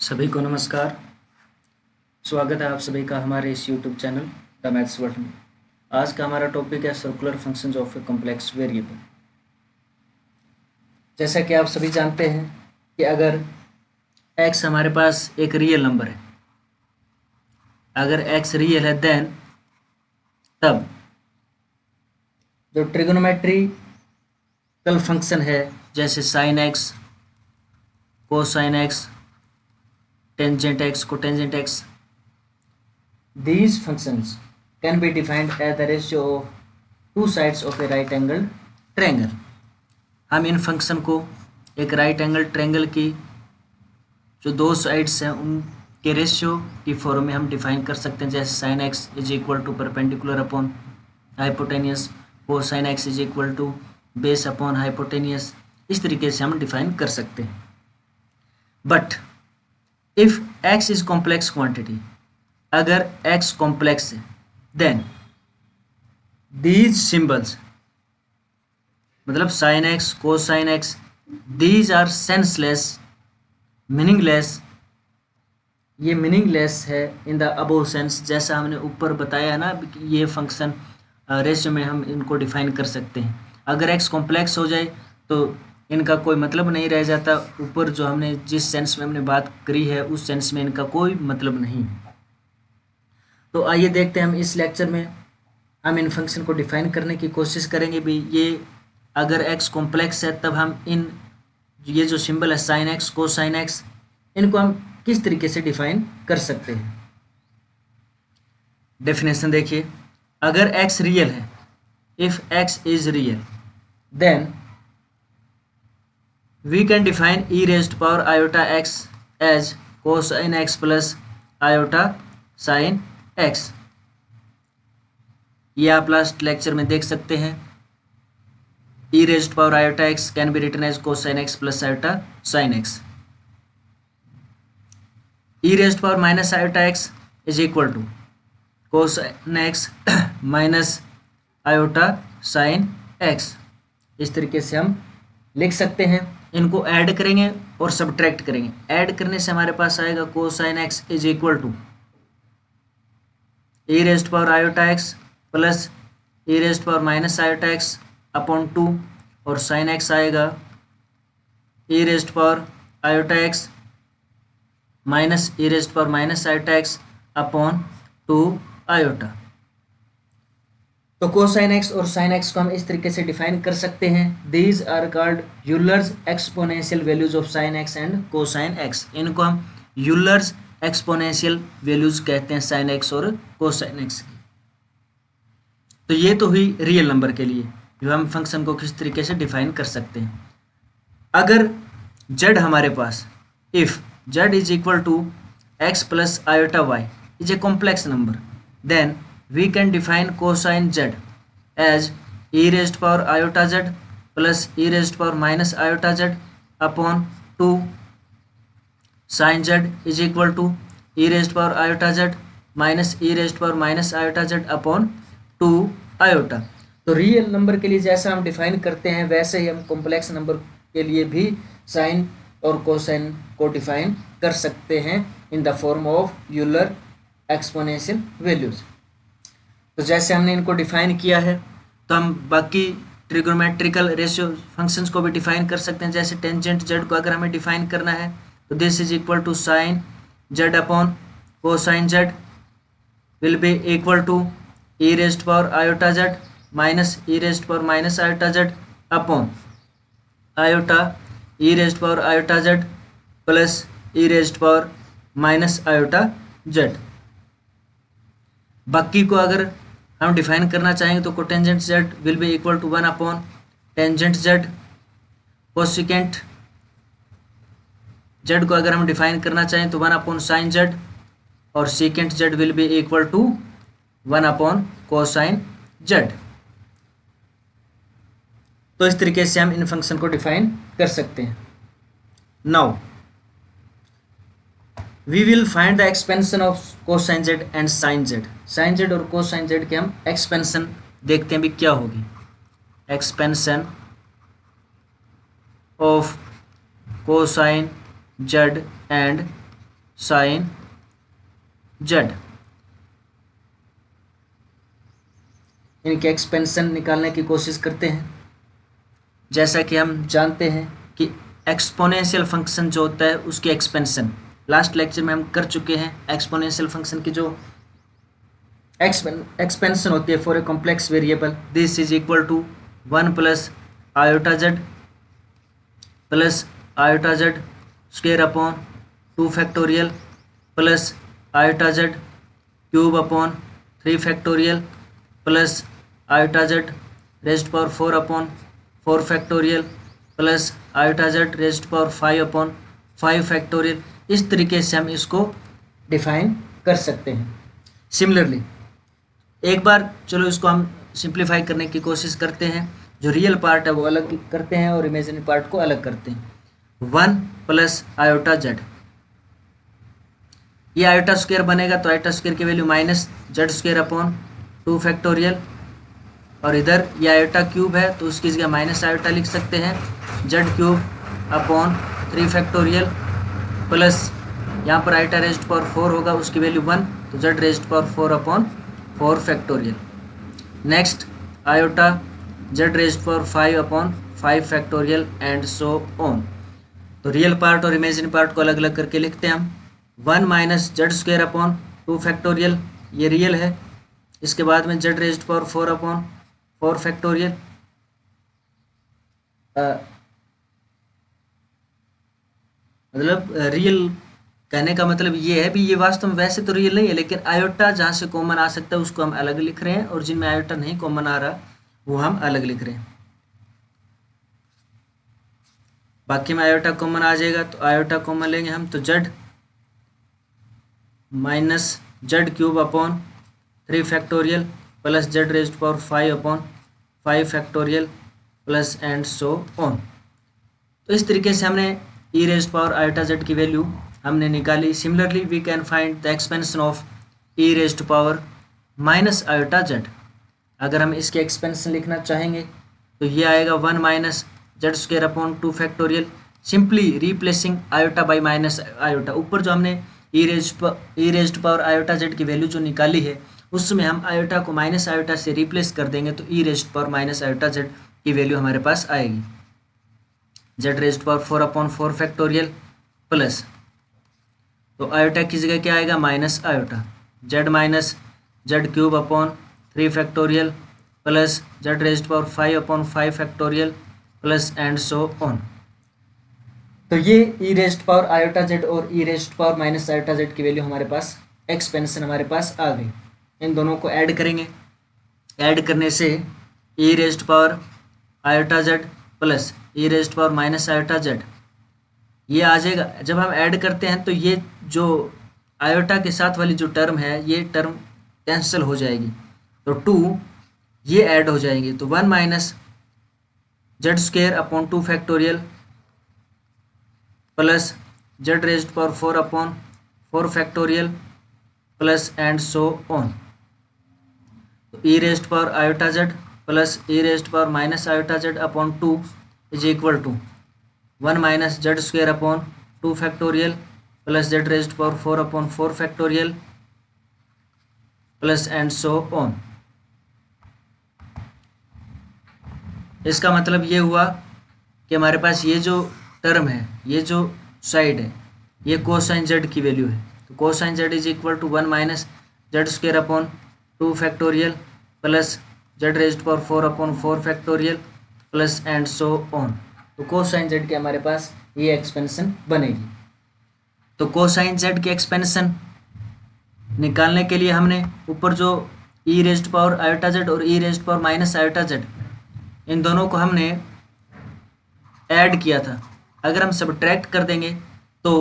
सभी को नमस्कार। स्वागत है आप सभी का हमारे इस YouTube channel the maths world में। आज का हमारा टॉपिक है circular functions of A complex variable. जैसा कि आप सभी जानते हैं कि अगर x हमारे पास एक रियल नंबर है, अगर x रियल है देन तब जो ट्रिग्नोमेट्रिकल फंक्शन है जैसे sine x, cosine x, tangent x, cotangent x, these functions can be defined as the ratio of two sides of a right angled triangle। हम इन function को एक राइट एंगल ट्रायंगल की जो दो साइड्स हैं उनके रेशियो की फॉर्म में हम डिफाइन कर सकते हैं, जैसे sine x is equal to perpendicular upon hypotenuse, cosine x is equal to base upon hypotenuse. इस तरीके से हम डिफाइन कर सकते हैं। But if x is complex quantity, अगर x कॉम्प्लेक्स है देन दीज सिंबल्स मतलब sine x, cosine x, these are senseless, meaningless. ये मीनिंगलेस है इन द अबोव सेंस, जैसा हमने ऊपर बताया ना कि ये फंक्शन रेशियो में हम इनको डिफाइन कर सकते हैं। अगर x कॉम्प्लेक्स हो जाए तो इनका कोई मतलब नहीं रह जाता। ऊपर जो हमने जिस सेंस में हमने बात करी है उस सेंस में इनका कोई मतलब नहीं है। तो आइए देखते हैं हम इस लेक्चर में हम इन फंक्शन को डिफाइन करने की कोशिश करेंगे भी। ये अगर x कॉम्प्लेक्स है तब हम इन ये जो सिंबल है साइन एक्स, कोसाइन एक्स, इनको हम किस तरीके से डिफाइन कर सकते हैं। डेफिनेशन देखिए, अगर x रियल है, if x is real then we can define e raised power iota x as cosine x plus iota sine x। ये आप लास्ट लेक्चर में देख सकते हैं। e raised power iota x can be written as cosine x plus iota sine x। e raised power minus iota x is equal to cosine x minus iota sine x। इस तरीके से हम लिख सकते हैं। इनको ऐड करेंगे और सब्ट्रैक्ट करेंगे। ऐड करने से हमारे पास आएगा cosine x is equal to e raised power iota x plus e raised power minus iota x upon 2, और साइन x आएगा e raised power iota x minus e raised power minus iota x upon 2 iota. तो cosine x और sine x को हम इस तरीके से define कर सकते हैं। These are called Euler's exponential values of sine x and cosine x। इनको हम यूलर्स एक्सपोनेंशियल वैल्यूज कहते हैं साइन x और कोसाइन x की। तो ये तो हुई रियल नंबर के लिए जो हम फंक्शन को किस तरीके से डिफाइन कर सकते हैं। अगर z हमारे पास, if z is equal to x plus iota y is a complex number, then we can define cosine z as e raised power iota z plus e raised power minus iota z upon 2 sine z is equal to e raised power iota z minus e raised power minus iota z upon 2 iota. तो real number के लिए जैसा हम define करते हैं वैसे ही हम complex number के लिए भी साइन और कोसाइन को डिफाइन कर सकते हैं in the form of Euler exponential values. तो जैसे हमने इनको डिफाइन किया है तो हम बाकी ट्रिग्नोमेट्रिकल रेशियो फंक्शंस को भी डिफाइन कर सकते हैं। जैसे टेंजेंट z को अगर हमें डिफाइन करना है तो this is equal to sine z upon cosine z will be equal to e raised power iota z minus e raised power minus iota z upon iota e raised power iota z plus e raised power minus iota z। बाकी को अगर हम define करना चाहेंगे तो cotangent z will be equal to 1 upon tangent z। Cosecant z को अगर हम डिफाइन करना चाहें तो 1 अपॉन साइन z, और secant z will be equal to 1 upon cosine z। तो इस तरीके से हम इन फंक्शन को डिफाइन कर सकते हैं। Now we will find the expansion of cosine z and sine z। Sine z और कोसाइन z के हम एक्सपेंशन देखते हैं भी क्या होगी। Expansion of cosine z and sine z. इनके एक्सपेंशन निकालने की कोशिश करते हैं। जैसा कि हम जानते हैं कि एक्सपोनेंशियल फंक्शन जो होता है उसकी एक्सपेंशन लास्ट लेक्चर में हम कर चुके हैं। एक्सपोनेंशियल फंक्शन की जो एक्सपेंशन होती है for a complex variable, this is equal to 1 plus iota z square upon 2 factorial plus iota z cube upon 3 factorial plus iota z raised power 4 upon 4 factorial plus iota z raised power 5 upon 5 factorial. इस तरीके से हम इसको define कर सकते हैं। Similarly एक बार चलो इसको हम सिंप्लीफाई करने की कोशिश करते हैं। जो रियल पार्ट है वो अलग करते हैं और इमेजिनरी पार्ट को अलग करते हैं। 1 प्लस आयोटा जेड, ये आयोटा स्क्वायर बनेगा तो आयोटा स्क्वायर की value minus z square upon 2 factorial, और इधर ये आयोटा क्यूब है तो उसकी जगह माइनस आयोटा लिख सकते हैं Z cube upon 3 factorial plus यहाँ पर आयोटा रेज्ड पावर 4 होगा, उसकी वैल्यू 1 तो Z raised power 4 upon 4 factorial. Next iota z raised power 5 upon 5 factorial and so on. तो रियल पार्ट और इमेजिनरी पार्ट को अलग अलग करके लिखते हैं हम। 1 minus z square upon 2 factorial, ये रियल है। इसके बाद में Z raised power 4 upon 4 factorial, मतलब रियल कहने का मतलब ये है भी, ये वास्तव में वैसे तो रियल नहीं है, लेकिन आयोटा जहाँ से कॉमन आ सकता है उसको हम अलग लिख रहे हैं, और जिनमें आयोटा नहीं कॉमन आ रहा वो हम अलग लिख रहे हैं। बाकी में आयोटा कॉमन आ जाएगा तो आयोटा कॉमन लेंगे हम, तो z minus z cube upon 3 factorial plus z raised power 5 upon 5 factorial plus and so on. तो इस तरीके से हमने e raised power iota z की वैल्यू हमने निकाली। Similarly we can find the expansion of e raised power minus iota z. अगर हम इसके एक्सपेंशन लिखना चाहेंगे तो ये आएगा 1 minus z square upon 2 factorial, simply replacing iota by minus iota. ऊपर जो हमने e raised power iota z की वैल्यू जो निकाली है उसमें हम आयोटा को माइनस आयोटा से रिप्लेस कर देंगे तो e raised power minus iota z की वैल्यू हमारे पास आएगी z raised power 4 upon 4 factorial plus, तो आयोटा की जगह क्या आएगा minus iota, z minus z cube upon 3 factorial plus z raised power 5 upon 5 factorial plus and so on. तो ये e raised power iota z और e raised power minus iota z की value हमारे पास एक्सपेंशन हमारे पास आ गई। इन दोनों को ऐड करेंगे, ऐड करने से e raised power iota z plus e raised power minus iota z ये आ जाएगा। जब हम ऐड करते हैं तो ये जो आयोटा के साथ वाली जो टर्म है ये टर्म कैंसिल हो जाएगी, तो 2 ये ऐड हो जाएंगे, तो 1 minus z square upon 2 factorial plus z raised power 4 upon 4 factorial plus and so on. तो e raised power iota z plus e raised power minus iota z upon 2 is equal to 1 minus z square upon 2 factorial plus z raised power 4 upon 4 factorial plus and so on. इसका मतलब ये हुआ कि हमारे पास ये जो term है, ये जो साइड है, ये कोसाइन जेड की वैल्यू है, तो cosine z is equal to 1 minus z square upon 2 factorial plus z raised power 4 upon 4 factorial plus and so on. तो कोसाइन जेड के हमारे पास ये एक्सपेंशन बनेगी। तो कोसाइन जेड की एक्सपेंशन निकालने के लिए हमने ऊपर जो e raised power iota z और e raised power minus iota z इन दोनों को हमने ऐड किया था। अगर हम सब्ट्रैक्ट कर देंगे तो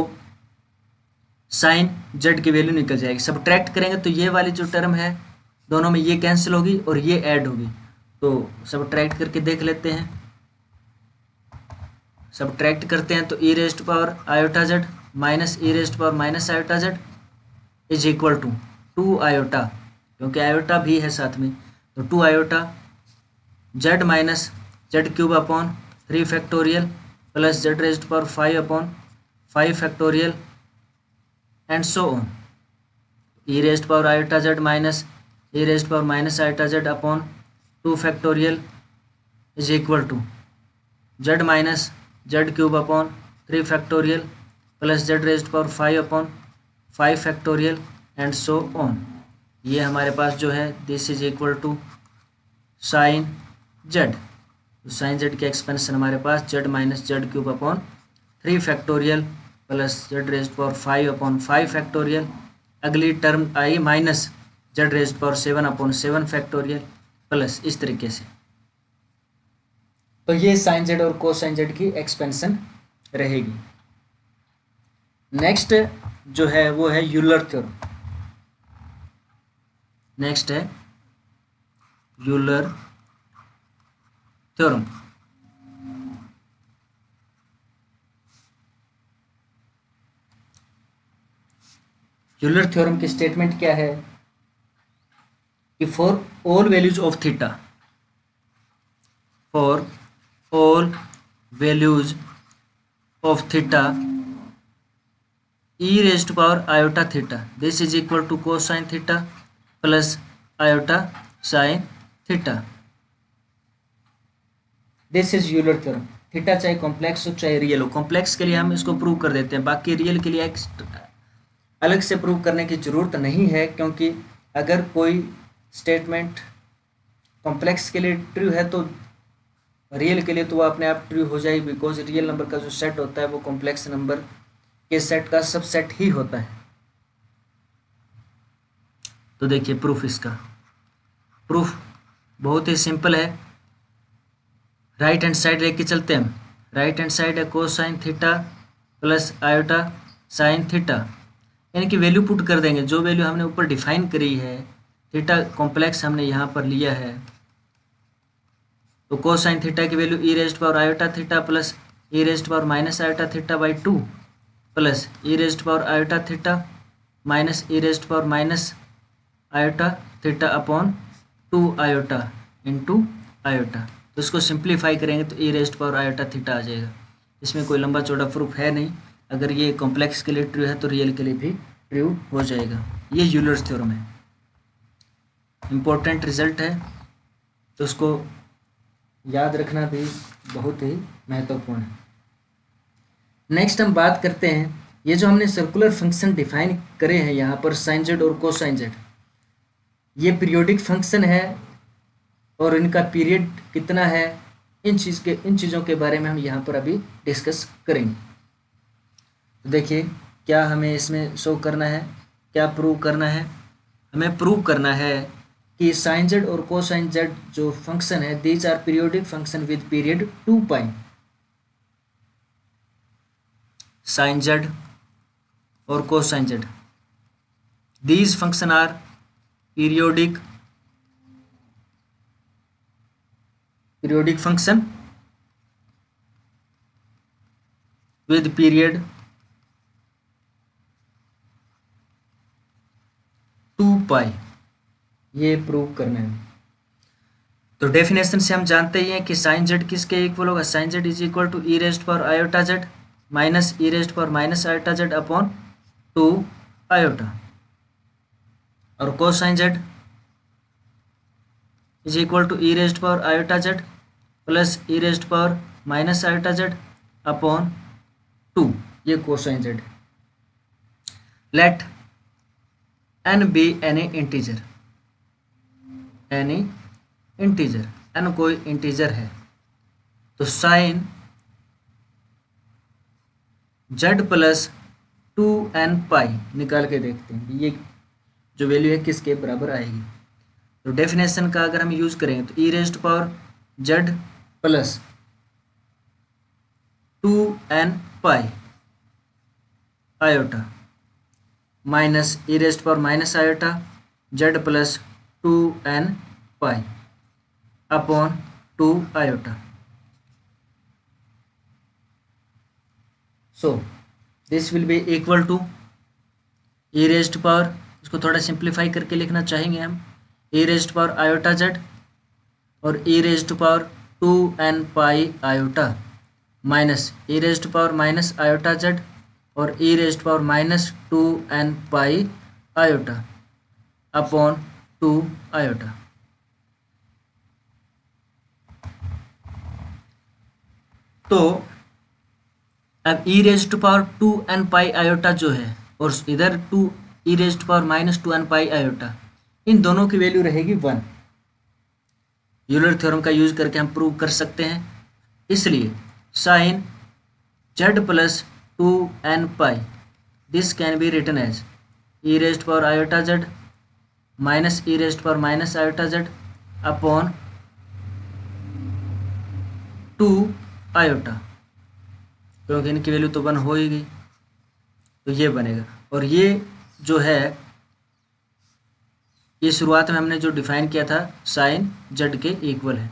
साइन जेड की वैल्यू निकल जाएगी। सब्ट्रैक्ट करेंगे तो ये वाली जो टर्म है दोनों में ये कैंसिल होगी और ये ऐड होगी। तो सब्ट्रैक्ट करके देख लेते हैं। सब्ट्रैक्ट करते हैं तो e raised power iota z minus e raised power minus iota z is equal to 2 iota, क्योंकि आयोटा भी है साथ में, तो 2 iota z minus z cube upon 3 factorial plus z raised power 5 upon 5 factorial and so on. E raised power iota z minus e raised power minus iota z upon 2 factorial is equal to z minus z cube upon 3 factorial plus z raised power 5 upon 5 factorial and so on. ये हमारे पास जो है this is equal to sine z. Sine z की expansion हमारे पास z minus z cube upon 3 factorial plus z raised power 5 upon 5 factorial. अगली term आई minus z raised power 7 upon 7 factorial plus इस तरीके से। तो ये साइन जेड और कोसाइन जेड की एक्सपेंशन रहेगी। नेक्स्ट जो है वो है यूलर थ्योरम। नेक्स्ट है यूलर थ्योरम। यूलर थ्योरम की स्टेटमेंट क्या है कि for all values of theta, for all values of theta e raised power iota theta this is equal to cosine theta plus iota sine theta. This is Euler theorem. Theta चाहे complex हो चाहे real हो, complex के लिए हम इसको prove कर देते हैं, बाकी रियल के लिए अलग से प्रूव करने की जरूरत नहीं है, क्योंकि अगर कोई स्टेटमेंट कॉम्प्लेक्स के लिए ट्रू है तो रियल के लिए तो वो अपने आप ट्रू हो जाएगी, बिकॉज रियल नंबर का जो सेट होता है वो कॉम्प्लेक्स नंबर के सेट का सबसेट ही होता है। तो देखिए प्रूफ, इसका प्रूफ बहुत ही सिंपल है। राइट हैंड साइड लेके चलते हैं हम। राइट हैंड साइड है cosine theta plus iota sine theta, यानी कि वैल्यू पुट कर देंगे जो वैल्यू हमने ऊपर डिफाइन करी है। थीटा कॉम्प्लेक्स हमने यहाँ पर लिया है, तो कोसाइन थीटा की value E raised power iota theta plus e raised power minus iota theta by 2 plus e raised power iota theta minus e raised power minus iota theta upon 2 iota into iota. तो इसको simplify करेंगे तो e raised power iota theta आ जाएगा। इसमें कोई लंबा चौड़ा proof है नहीं, अगर ये कॉम्प्लेक्स के लिए ट्रू है तो रियल के लिए भी ट्रू हो जाएगा। ये यूलर्स थ्योरम है, इम्पोर्टेंट रिजल्ट है, तो उसको याद रखना भी बहुत ही महत्वपूर्ण है। नेक्स्ट हम बात करते हैं, ये जो हमने सर्कुलर फंक्शन डिफाइन करे हैं यहाँ पर साइन जेड और कोसाइन जेड, ये पीरियोडिक फंक्शन है और इनका पीरियड कितना है, इन चीज़ों के बारे में हम यहाँ पर अभी डिस्कस करेंगे। तो देखिए क्या हमें इसमें शो करना है, क्या प्रूव करना है। हमें प्रूव करना है कि साइन जेड और कोसाइन जेड जो फंक्शन है these are periodic function with period 2 pi. Sine z और cosine z these function are periodic function with period 2 pi. ये प्रूव करना है। तो डेफिनेशन से हम जानते ही हैं कि साइन जेड किसके इक्वल होगा, sine z is equal to e raised power iota z minus e raised power minus iota z upon 2 iota, और cosine z is equal to e raised power iota z plus e raised power minus iota z upon 2, ये cosine z. Let n be any integer, any integer, n कोई integer है, तो sign Z plus 2n पाई निकाल के देखते हैं ये जो वैल्यू है किसके बराबर आएगी। तो डेफिनेशन का अगर हम यूज करेंगे तो e raised power z plus 2n pi iota minus e raised power minus iota z plus 2n pi upon 2 iota. So this will be equal to e raised power, इसको थोड़ा simplify करके लिखना चाहेंगे हम, e raised power iota z और e raised power 2n pi iota minus e raised power minus iota z और e raised power minus 2n pi iota upon 2 iota. तो अब e raised power 2n pi iota जो है और इधर 2 e raised power minus 2n pi iota, इन दोनों की वैल्यू रहेगी 1। यूलर थ्योरम का यूज करके हम प्रूव कर सकते हैं। इसलिए sine z plus 2n pi this can be written as e raised power iota z minus e raised power minus iota z upon 2 iota, क्योंकि इनकी वैल्यू तो 1 हो ही गई, तो ये बनेगा। और ये जो है ये शुरुआत में हमने जो डिफाइन किया था साइन z के इक्वल है,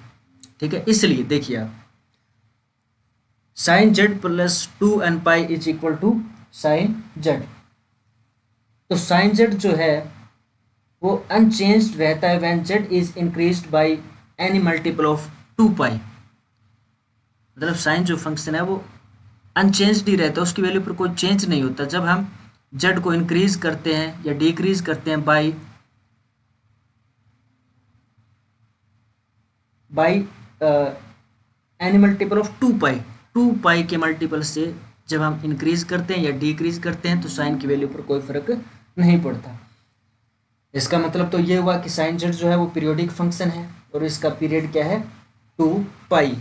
ठीक है। इसलिए देखिए आप sine z plus 2n pi is equal to sine z। तो साइन z जो है वो अनचेंज्ड रहता है when z is increased by any multiple of 2 pi. मतलब साइन जो फंक्शन है वो अनचेंज्ड ही रहता है, उसकी वैल्यू पर कोई चेंज नहीं होता। जब हम z को इंक्रीज करते हैं या डिक्रीज करते हैं बाई एनी मल्टीपल ऑफ 2 पाई, 2 पाई के मल्टीपल से जब हम इंक्रीज करते हैं या डिक्रीज करते हैं तो साइन की वैल्यू पर कोई फर्क नहीं पड़ता। इसका मतलब तो ये हुआ कि साइन z जो है वो पीरियोडिक फंक्शन है और इसका पीरियड क्या है 2 pi.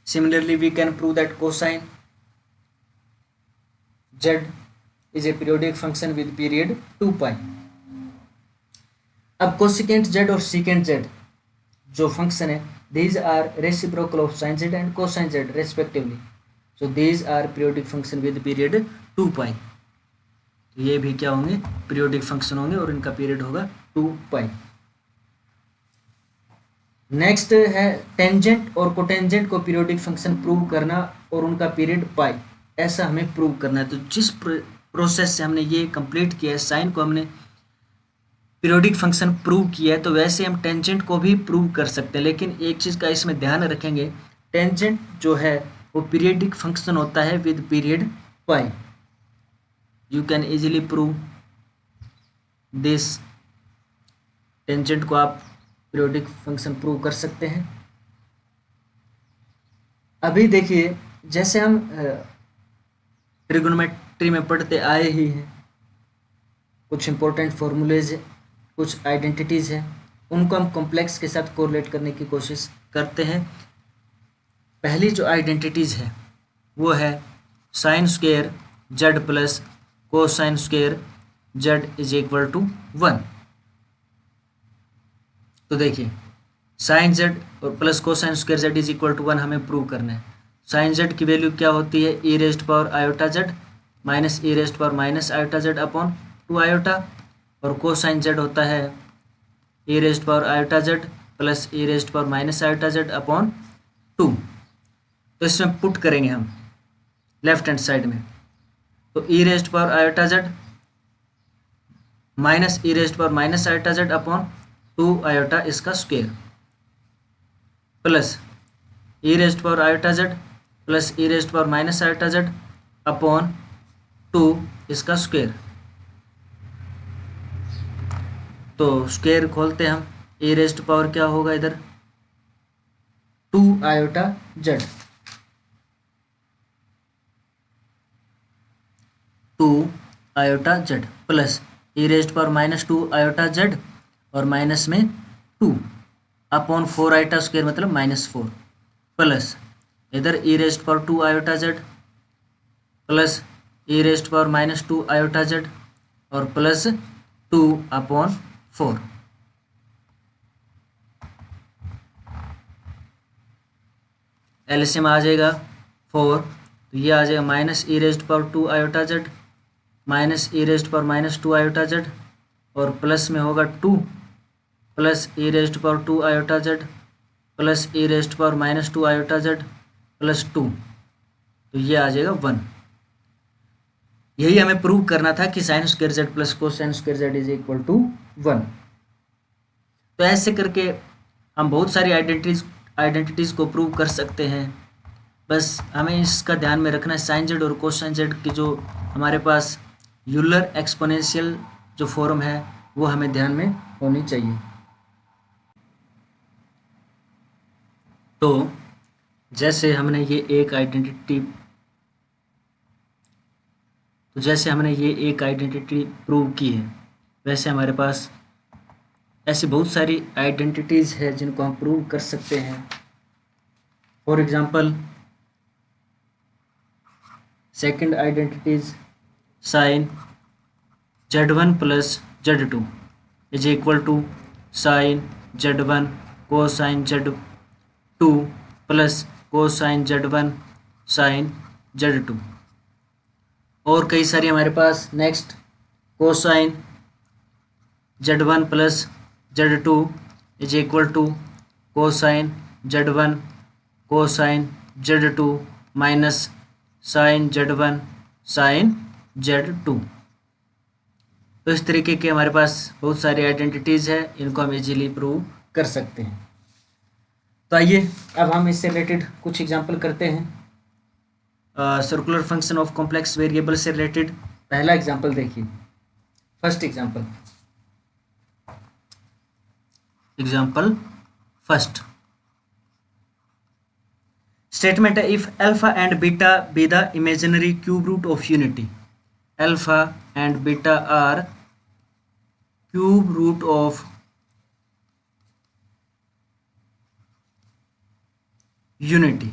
Similarly we can prove that cosine z is a periodic function with period 2 pi. अब कोसिकेंट z और सीकेंट z जो फंक्शन है these are reciprocal of sin z and cosine z respectively, so these are periodic function with period 2 pi। तो ये भी क्या होंगे periodic function होंगे और इनका पीरियड होगा 2 पाई। नेक्स्ट है टेंजेंट और कोटेंजेंट को पीरियोडिक फंक्शन प्रूव करना और उनका पीरियड पाई, ऐसा हमें प्रूव करना है। तो जिस प्रोसेस से हमने ये कंप्लीट किया है, साइन को हमने पीरियोडिक फंक्शन प्रूव किया है, तो वैसे हम टेंजेंट को भी प्रूव कर सकते हैं। लेकिन एक चीज़ का इसमें ध्यान रखेंगे, टेंजेंट जो है वो पीरियोडिक फंक्शन होता है with period pi. You can easily prove this, tangent को आप पीरियोडिक फंक्शन प्रूव कर सकते हैं। अभी देखिए जैसे हम ट्रिगोनोमेट्री में पढ़ते आए ही हैं, कुछ इंपॉर्टेंट फॉर्मूलेज कुछ आइडेंटिटीज़ हैं, उनको हम कॉम्प्लेक्स के साथ कोरिलेट करने की कोशिश करते हैं। पहली जो आइडेंटिटीज़ है वो है sine square z plus cosine square z is equal to 1। तो देखिए साइन z और plus cosine square z is equal to 1 हमें प्रूव करना है। साइन z की वैल्यू क्या होती है e raised power iota z minus e raised power minus iota z upon 2 iota, और कोसाइन z होता है e raised power iota z plus e raised power minus iota z upon 2। तो इसमें put करेंगे हम लेफ्ट हैंड साइड में, तो e raised power iota z minus e raised power minus iota z upon 2 iota इसका square plus e raised power iota z plus e raised power minus iota z upon 2 इसका square. तो square खोलते हैं हम, ए raised power क्या होगा इधर 2 iota z, 2 iota z plus e raised power minus 2 iota z और माइनस में 2 अपॉन 4 आयोटा स्क्वायर मतलब -4 प्लस इधर e raised power 2 iota z plus e raised power -2 iota z और प्लस 2 अपॉन 4। एलसीएम आ जाएगा 4, तो ये आ जाएगा minus e raised power 2 iota z minus e raised power -2 iota z और प्लस में होगा 2 plus e raised power 2 iota z plus e raised power -2 iota z plus 2, तो ये आ जाएगा 1। यही हमें प्रूव करना था कि sine square z plus cosine square z is equal to 1। तो ऐसे करके हम बहुत सारी आइडेंटिटीज़ को प्रूव कर सकते हैं। बस हमें इसका ध्यान में रखना है, साइन z और कोसाइन z की जो हमारे पास यूलर एक्सपोनेंशियल जो फॉर्म है वो हमें ध्यान में होनी चाहिए। तो जैसे हमने ये एक आइडेंटिटी प्रूव की है, वैसे हमारे पास ऐसी बहुत सारी आइडेंटिटीज़ है जिनको हम प्रूव कर सकते हैं। For example second identities sine Z1 plus Z2 is equal to sine Z1 cosine Z2 plus cosine Z1 sine Z2। और कई सारी हमारे पास next cosine Z1 plus Z2 is equal to cosine Z1 cosine Z2 minus sine Z1 sine Z2। तो इस तरीके के हमारे पास बहुत सारी आइडेंटिटीज़ है, इनको हम इजीली प्रूव कर सकते हैं। तो आइए अब हम इससे रिलेटेड कुछ एग्जांपल करते हैं। Circular function of complex variable से रिलेटेड पहला एग्जांपल देखिए। फर्स्ट एग्जांपल फर्स्ट स्टेटमेंट है, if alpha and beta be the imaginary cube root of unity, alpha and beta are cube root of unity,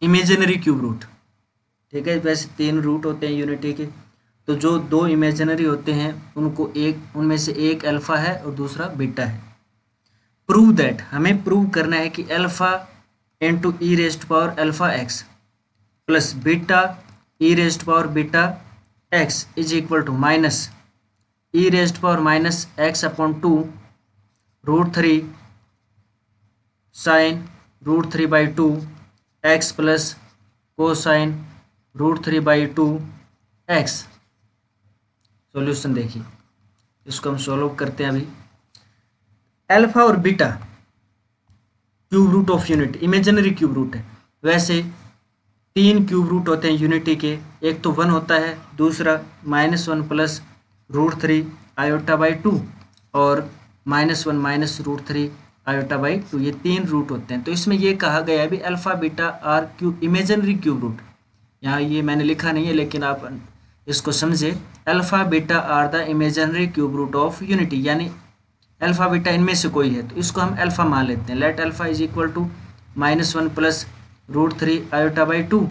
imaginary cube root. ठीक है, वैसे 3 root होते हैं unity के, तो जो 2 इमेजिनरी होते हैं उनमें से एक अल्फा है और दूसरा बीटा है। प्रूव दैट, हमें प्रूव करना है कि alpha into e raised power alpha x plus beta e raised power beta x is equal to minus e raised power minus x upon 2 √3 sine √3/2 x plus cosine √3/2 x. Solution देखिए, इसको हम solve करते हैं। अभी alpha और beta cube root of unity, imaginary cube root है। वैसे 3 cube root होते हैं यूनिटी के, एक तो 1 होता है, दूसरा -1 प्लस √3 i/2 और -1 माइनस √3 i/2, ये 3 रूट होते हैं। तो इसमें ये कहा गया है भी alpha beta are cube imaginary cube root, यहाँ ये मैंने लिखा नहीं है लेकिन आप इसको समझे, alpha beta are the imaginary cube root of unity, यानी अल्फा बीटा इनमें से कोई है, तो इसको हम अल्फा मान लेते हैं। Let alpha is equal to -1 plus √3 i/2,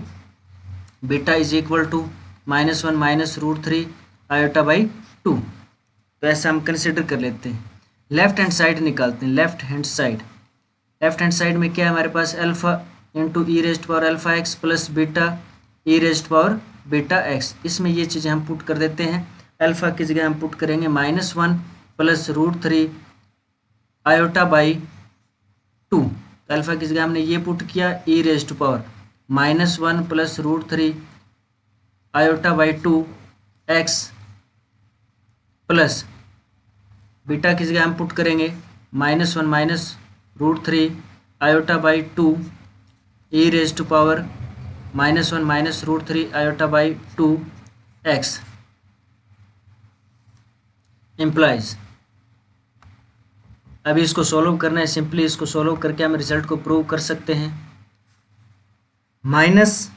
beta is equal to -1 minus √3 i/2। तो ऐसा हम कंसिडर कर लेते हैं। लेफ्ट हैंड साइड निकालते हैं। लेफ्ट हैंड साइड में क्या है हमारे पास, alpha into e raised power alpha x plus beta e raised power beta x. इसमें ये चीज़ें हम पुट कर देते हैं। अल्फा की जगह हम पुट करेंगे -1 प्लस √3 i/2। अल्फा की जगह हमने ये पुट किया, e raised power -1 plus √3 i/2 x plus beta की जगह हम पुट करेंगे -1 minus √3 i/2 e raised power -1 minus √3 i/2 x implies. अभी इसको सॉल्व करना है। सिंपली इसको सॉल्व करके हम रिजल्ट को प्रूव कर सकते हैं। -1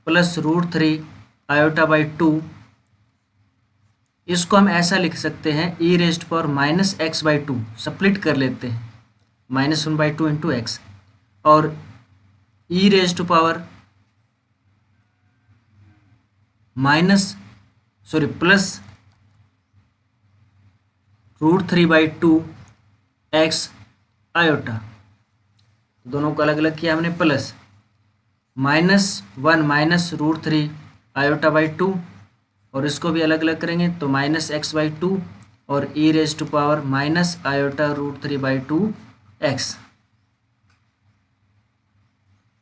प्लस √3 i/2, इसको हम ऐसा लिख सकते हैं, e raised power -x/2 split कर लेते हैं, -1/2 इंटू एक्स, और e raised power plus √3/2 x iota, दोनों को अलग अलग किया हमने, प्लस -1 माइनस √3 i/2, और इसको भी अलग अलग करेंगे तो -x/2 और e raised power -i/√3/2 x.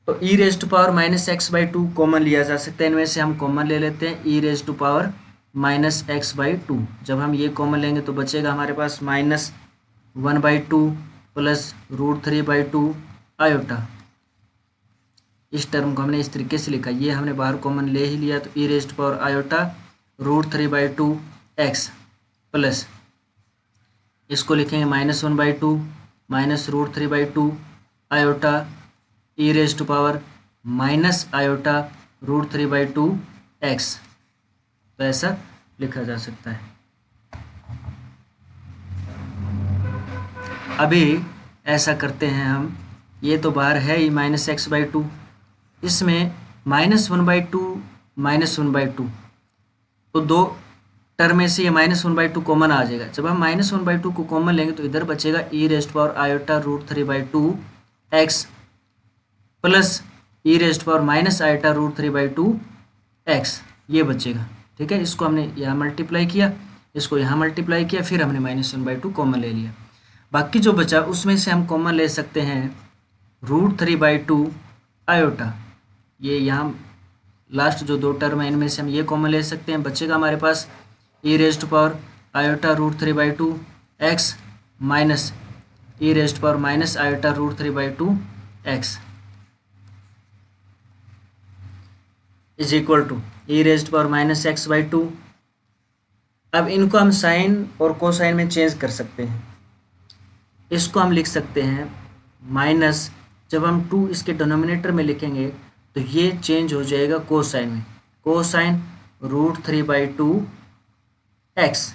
तो e raised power -x/2 common लिया जा सकता है, इनमें से हम कॉमन ले लेते हैं ई रेस्ट पावर -x/2। जब हम ये कॉमन लेंगे तो बचेगा हमारे पास -1/2 प्लस √3/2 आयोटा। इस टर्म को हमने इस तरीके से लिखा, ये हमने बाहर कॉमन ले ही लिया, तो e raised power iota √3/2 x plus इसको लिखेंगे -1/2 minus √3/2 iota e raised power minus iota √3/2 x। तो ऐसा लिखा जा सकता है। अभी ऐसा करते हैं हम, ये तो बाहर है ही -x/2, इसमें -1/2 -1/2, तो दो टर्म में से ये -1/2 कॉमन आ जाएगा। जब हम -1/2 को कॉमन लेंगे तो इधर बचेगा e raised power iota √3/2 x plus e raised power minus iota √3/2 x, ये बचेगा। ठीक है, इसको हमने यहाँ मल्टीप्लाई किया, इसको यहाँ मल्टीप्लाई किया, फिर हमने -1/2 कॉमन ले लिया। बाकी जो बचा उसमें से हम कॉमन ले सकते हैं √3/2 आयोटा, ये यहाँ लास्ट जो दो टर्म है इनमें से हम ये कॉमन ले सकते हैं। बचेगा हमारे पास e raised power iota √3/2 x minus e raised power minus iota √3/2 x is equal to e raised power -x/2। अब इनको हम साइन और कोसाइन में चेंज कर सकते हैं। इसको हम लिख सकते हैं माइनस, जब हम 2 इसके डिनोमिनेटर में लिखेंगे तो ये चेंज हो जाएगा कोसाइन में, कोसाइन √3/2 x।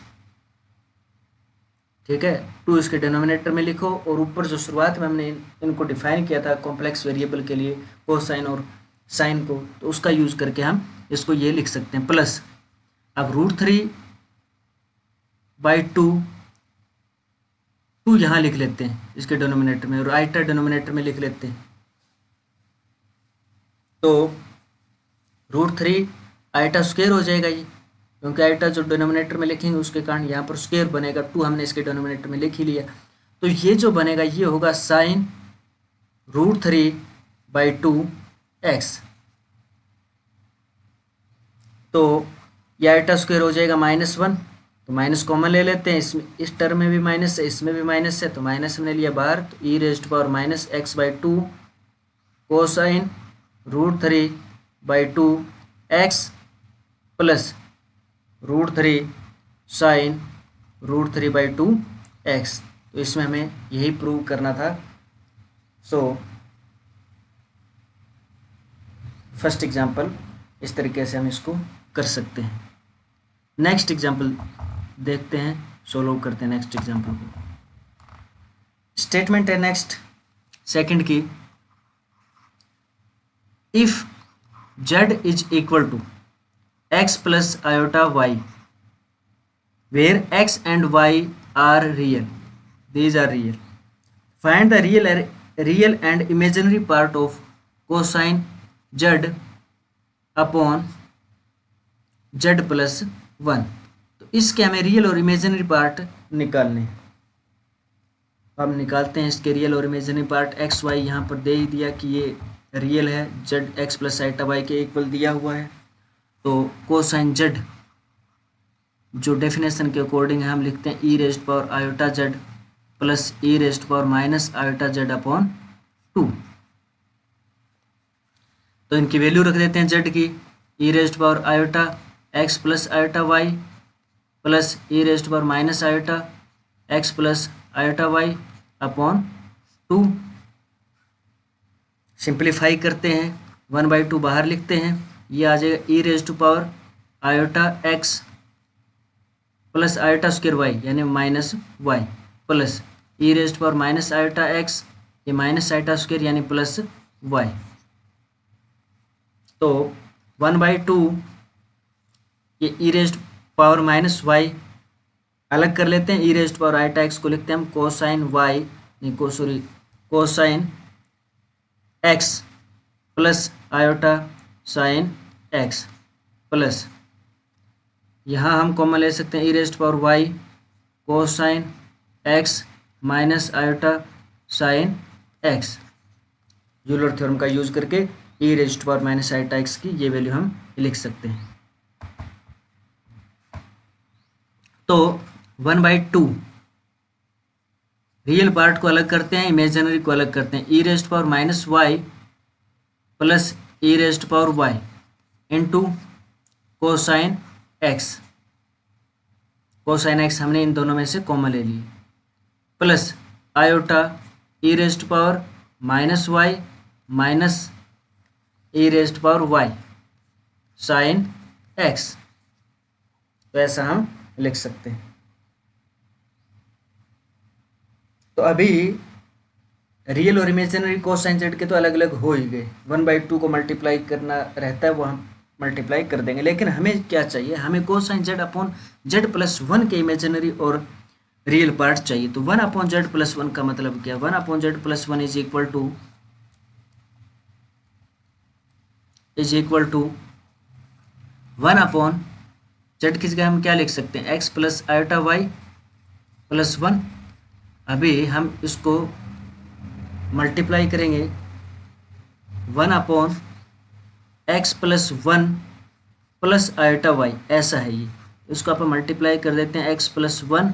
ठीक है, 2 इसके डिनोमिनेटर में लिखो, और ऊपर जो शुरुआत में हमने इनको डिफाइन किया था कॉम्प्लेक्स वेरिएबल के लिए कोसाइन और साइन को, तो उसका यूज करके हम इसको ये लिख सकते हैं प्लस। अब √3/2 2 यहाँ लिख लेते हैं इसके डिनोमिनेटर में, और आइटा डिनोमिनेटर में लिख लेते हैं, तो √3 आइटा स्क्वायर हो जाएगा ये, क्योंकि आइटा जो डिनोमिनेटर में लिखेंगे उसके कारण यहाँ पर स्क्वायर बनेगा। 2 हमने इसके डिनोमिनेटर में लिख ही लिया, तो ये जो बनेगा ये होगा साइन √3/2 x। तो ये आइटा स्क्वायर हो जाएगा -1, तो माइनस कॉमन ले लेते हैं, इसमें इस टर्म में भी माइनस है, इसमें भी माइनस है, तो माइनस हमने लिया बाहर, तो e raised power -x/2 cosine √3/2 x plus √3 sine √3/2 x। तो इसमें हमें यही प्रूव करना था। सो फर्स्ट एग्जांपल इस तरीके से हम इसको कर सकते हैं। नेक्स्ट एग्जांपल देखते हैं, सोल्व करते हैं नेक्स्ट एग्जांपल को। स्टेटमेंट है नेक्स्ट सेकंड की, if z is equal to x plus iota y where x and y are real, these are real, find the real and imaginary part of cosine z upon z plus 1। तो इसके हमें real और imaginary part निकालने हैं। हम निकालते हैं इसके रियल और इमेजिनरी पार्ट। एक्स वाई यहाँ पर दे ही दिया कि ये रियल है, z x plus iota y के इक्वल दिया हुआ है, तो कोसाइन जेड जो डेफिनेशन के अकॉर्डिंग है हम लिखते हैं e raised power iota z plus e raised power minus iota z upon 2। तो इनकी वैल्यू रख देते हैं जेड की, e raised power iota x plus iota y plus e raised power minus iota x plus iota y upon 2। Simplify करते हैं, 1/2 बाहर लिखते हैं, ये आ जाएगा e raised power iota x plus iota square y यानी minus y plus e raised power minus iota x, ये माइनस आयोटा स्क्वायर यानी प्लस वाई। तो 1/2 ये e raised power minus y अलग कर लेते हैं, e raised power iota x को लिखते हैं हम कोसाइन वाई नहीं को sorry cosine x plus iota sine x plus यहाँ हम कॉमन ले सकते हैं e raised power y cosine x minus iota sine x. Euler theorem का यूज करके e raised power minus iota x की ये वैल्यू हम लिख सकते हैं। तो 1/2 रियल पार्ट को अलग करते हैं, इमेजिनरी को अलग करते हैं। E raised power minus y plus e raised power y into cosine x. Cosine x हमने इन दोनों में से कॉमन ले लिए, plus iota e raised power minus y minus e raised power y sine x. तो ऐसा हम लिख सकते हैं। तो अभी रियल और इमेजिनरी कोसाइन जेड के तो अलग अलग हो ही गए, 1/2 को मल्टीप्लाई करना रहता है, वो हम मल्टीप्लाई कर देंगे। लेकिन हमें क्या चाहिए, हमें cosine z upon z plus one के इमेजिनरी और रियल पार्ट चाहिए। तो 1 अपॉन जेड प्लस वन का मतलब क्या, 1 upon z plus one is equal to 1 upon z की जगह हम क्या लिख सकते हैं, x plus iota y plus one. अभी हम इसको मल्टीप्लाई करेंगे, 1 upon x plus one plus iota y, ऐसा है ये। इसको आप मल्टीप्लाई कर देते हैं x plus one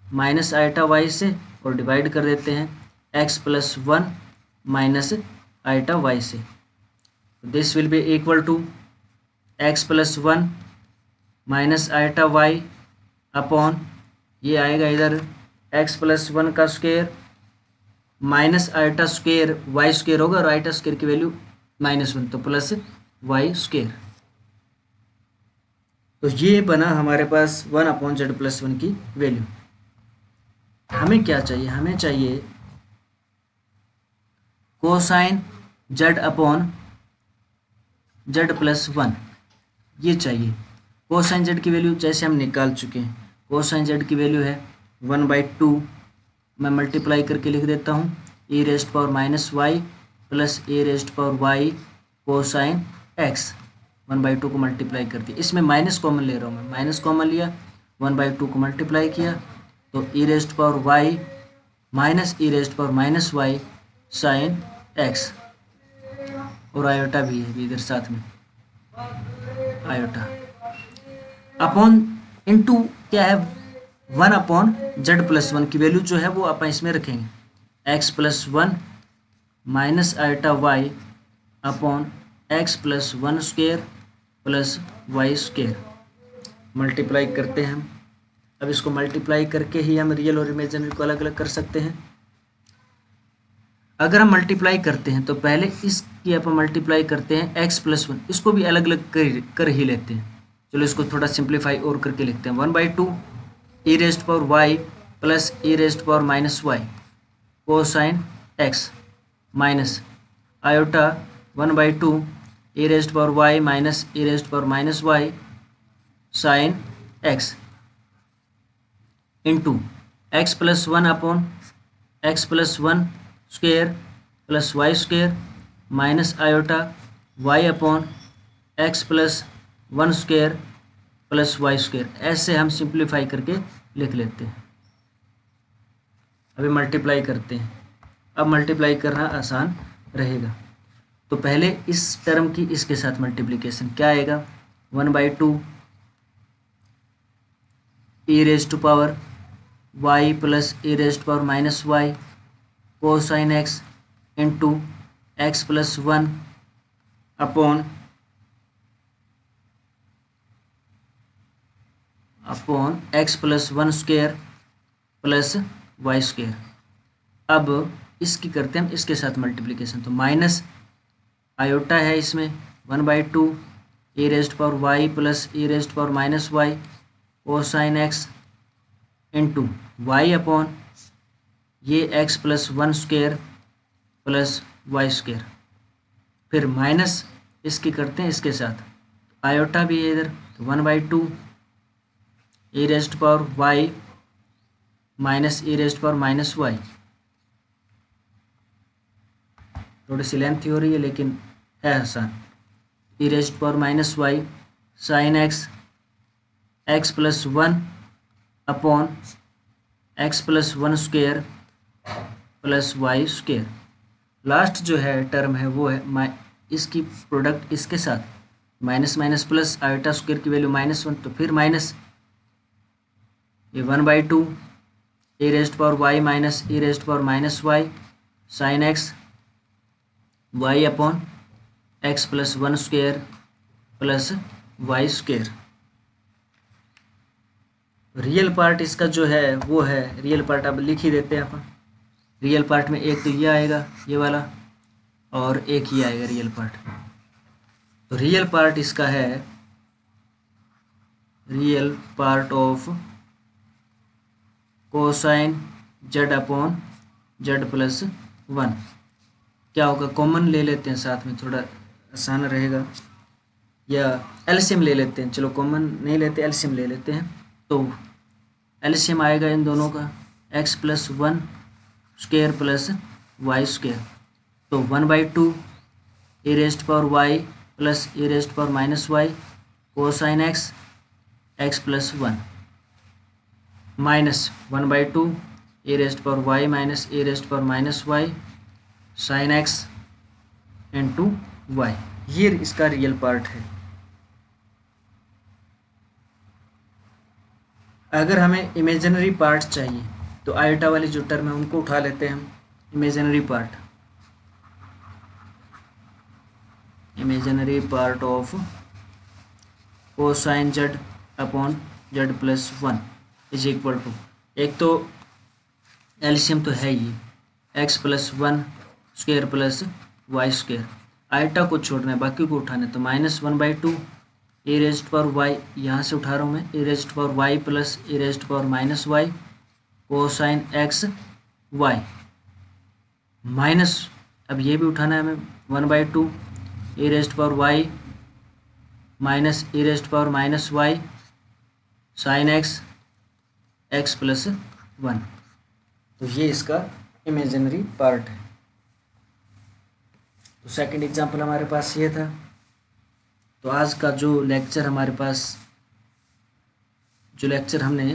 minus iota y से और डिवाइड कर देते हैं x plus one minus iota y से। This will be equal to x plus one minus iota y upon ये आएगा इधर एक्स प्लस वन का square minus iota square y square होगा और आयोटा स्क्वायर की वैल्यू -1, तो प्लस वाई स्क्वायर। तो ये बना हमारे पास 1 अपॉन जेड प्लस वन की वैल्यू। हमें क्या चाहिए, हमें चाहिए cosine z upon z plus one, ये चाहिए। कोसाइन जेड की वैल्यू जैसे हम निकाल चुके हैं, कोसाइन जेड की वैल्यू है 1/2, मैं मल्टीप्लाई करके लिख देता हूँ e raised power minus y plus a raised power y cosine x. 1/2 को मल्टीप्लाई कर दिया, इसमें माइनस कॉमन ले रहा हूँ मैं, माइनस कॉमन लिया, 1/2 को मल्टीप्लाई किया तो e raised power y minus e raised power minus y sine x, और आयोटा भी है इधर साथ में, आयोटा अपॉन इनटू क्या है 1 अपॉन जेड प्लस वन की वैल्यू जो है वो आप इसमें रखेंगे, x plus one minus iota y upon x plus one square plus y square. Multiply करते हैं हम। अब इसको मल्टीप्लाई करके ही हम रियल और इमेजिनरी को अलग अलग कर सकते हैं। अगर हम मल्टीप्लाई करते हैं तो पहले इसकी आप मल्टीप्लाई करते हैं एक्स प्लस वन, इसको भी अलग अलग कर ही लेते हैं। चलो इसको थोड़ा सिंप्लीफाई और करके लिखते हैं, 1/2 e raised power y plus e raised power minus y cosine x minus iota 1/2 e raised power y minus e raised power minus y sine x into x plus one upon x plus one square plus y square minus iota y upon x plus one square plus y square. ऐसे हम simplify करके लिख लेते हैं। अभी multiply करते हैं, अब मल्टीप्लाई करना आसान रहेगा। तो पहले इस टर्म की इसके साथ मल्टीप्लिकेशन क्या आएगा, 1/2 e raise to power y plus e raise to power minus y cosine x into x plus one upon x plus one square plus y square. अब इसकी करते हैं हम इसके साथ मल्टीप्लिकेशन, तो माइनस आयोटा है इसमें 1/2 e raise to power y plus e raise to power minus y cosine x into y upon ये x plus one square plus y square. फिर माइनस इसकी करते हैं इसके साथ, आयोटा भी है इधर, तो 1/2 e raise to power y minus e raise to power minus y. थोड़ी सी लेंथी हो रही है लेकिन है आसान। E raise to power minus y sine x x plus one upon x plus one square plus y square. Last जो है टर्म है वो है इसकी प्रोडक्ट इसके साथ minus minus plus iota square की वैल्यू -1, तो फिर माइनस ये 1/2 e raise to power y minus e raise to power minus y sine x y upon x plus one square plus y square. Real part इसका जो है वो है, real part अब लिख ही देते हैं अपन। रियल पार्ट में एक तो ये आएगा ये वाला, और एक ही आएगा रियल पार्ट। तो रियल पार्ट इसका है real part of cosine z upon z plus one. क्या होगा, कॉमन ले लेते हैं साथ में, थोड़ा आसान रहेगा, या एलसीएम ले लेते हैं। चलो कॉमन नहीं लेते, एलसीएम ले लेते हैं। तो एलसीएम आएगा इन दोनों का x plus one square plus y square. तो 1/2 a raised power y plus a raised power minus y cosine x x plus one, minus 1/2 a raised power y minus a raised power minus y sine x into y. ये इसका real part है। अगर हमें imaginary part चाहिए तो iota वाली जो term है उनको उठा लेते हैं हम। Imaginary part of cosine z upon z plus one is equal to, एक तो एलसीएम तो है ही x plus one square plus y square, iota को छोड़ना है बाकी को उठाना है। तो -1/2 ए रेस्ट पावर वाई, यहाँ से उठा रहा हूँ मैं, a raised power y plus a raised power minus y cosine x y, minus अब ये भी उठाना है हमें 1/2 a raised power y minus a raised power minus y sine x x plus one. तो ये इसका इमेजिनरी पार्ट है। तो सेकंड एग्जांपल हमारे पास ये था। तो आज का जो लेक्चर हमारे पास, जो लेक्चर हमने